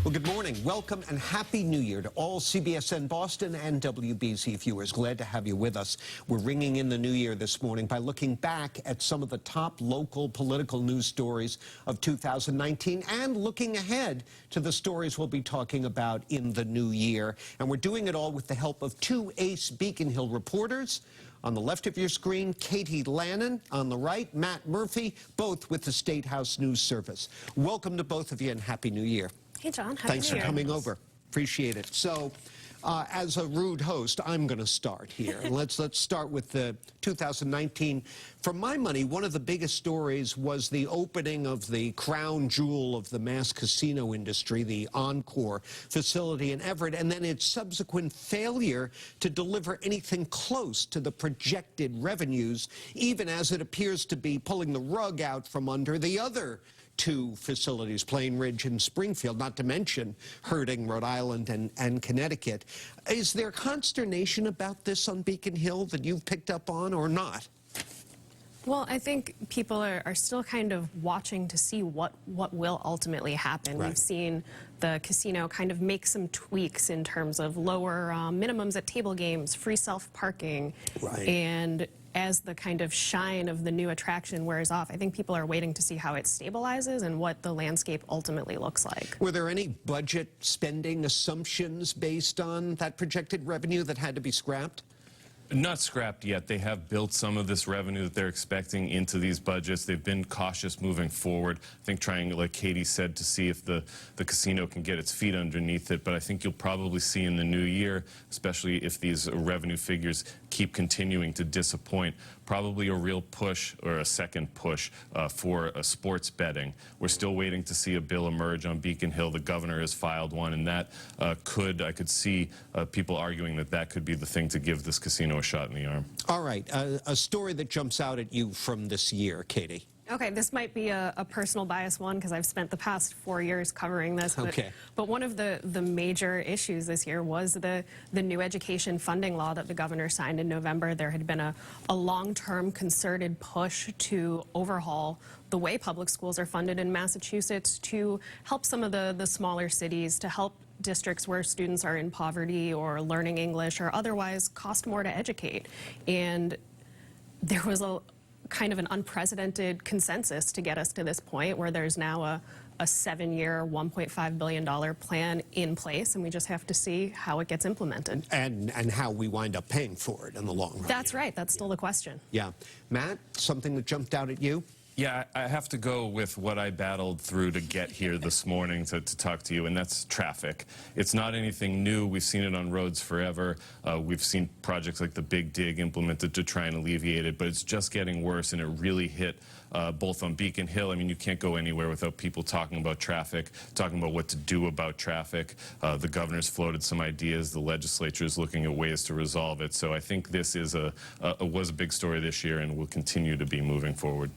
Well, good morning. Welcome and Happy New Year to all CBSN Boston and WBZ viewers. Glad to have you with us. We're ringing in the new year this morning by looking back at some of the top local political news stories of 2019 and looking ahead to the stories we'll be talking about in the new year. And we're doing it all with the help of two ace Beacon Hill reporters. On the left of your screen, Katie Lannan. On the right, Matt Murphy, both with the State House News Service. Welcome to both of you and Happy New Year. Hey, John. Happy Thanks New for Year. coming over. Appreciate it. So, as a rude host, I'm going to start here. Let's start with the 2019. For my money, one of the biggest stories was the opening of the crown jewel of the mass casino industry, the Encore facility in Everett, and then its subsequent failure to deliver anything close to the projected revenues, even as it appears to be pulling the rug out from under the other two facilities, Plain Ridge and Springfield, not to mention hurting Rhode Island and Connecticut. Is there consternation about this on Beacon Hill that you've picked up on or not? Well, I think people are still kind of watching to see what will ultimately happen. Right. We've seen the casino kind of make some tweaks in terms of lower minimums at table games, free self-parking, Right. and as the kind of shine of the new attraction wears off, I think people are waiting to see how it stabilizes and what the landscape ultimately looks like. Were there any budget spending assumptions based on that projected revenue that had to be scrapped? Not scrapped yet. They have built some of this revenue that they're expecting into these budgets. They've been cautious moving forward. I think trying, like Katie said, to see if the casino can get its feet underneath it. But I think you'll probably see in the new year, especially if these revenue figures keep continuing to disappoint, probably a real push or a second push for sports betting. We're still waiting to see a bill emerge on Beacon Hill. The governor has filed one, and that I could see people arguing that that could be the thing to give this casino a shot in the arm. All right, a story that jumps out at you from this year, Katie. Okay, this might be a personal bias one because I've spent the past 4 years covering this. But, Okay. but one of the major issues this year was the new education funding law that the governor signed in November. There had been a long-term concerted push to overhaul the way public schools are funded in Massachusetts to help some of the smaller cities, to help districts where students are in poverty or learning English or otherwise cost more to educate. And there was a kind of an unprecedented consensus to get us to this point where there's now a 7-year, $1.5 billion plan in place, and we just have to see how it gets implemented. And how we wind up paying for it in the long run. That's right. That's still the question. Yeah. Matt, something that jumped out at you? Yeah, I have to go with what I battled through to get here this morning to talk to you, and that's traffic. It's not anything new. We've seen it on roads forever. We've seen projects like the Big Dig implemented to try and alleviate it, but it's just getting worse, and it really hit both on Beacon Hill. I mean, you can't go anywhere without people talking about traffic, talking about what to do about traffic. The governor's floated some ideas. The legislature is looking at ways to resolve it. So I think this is was a big story this year and will continue to be moving forward.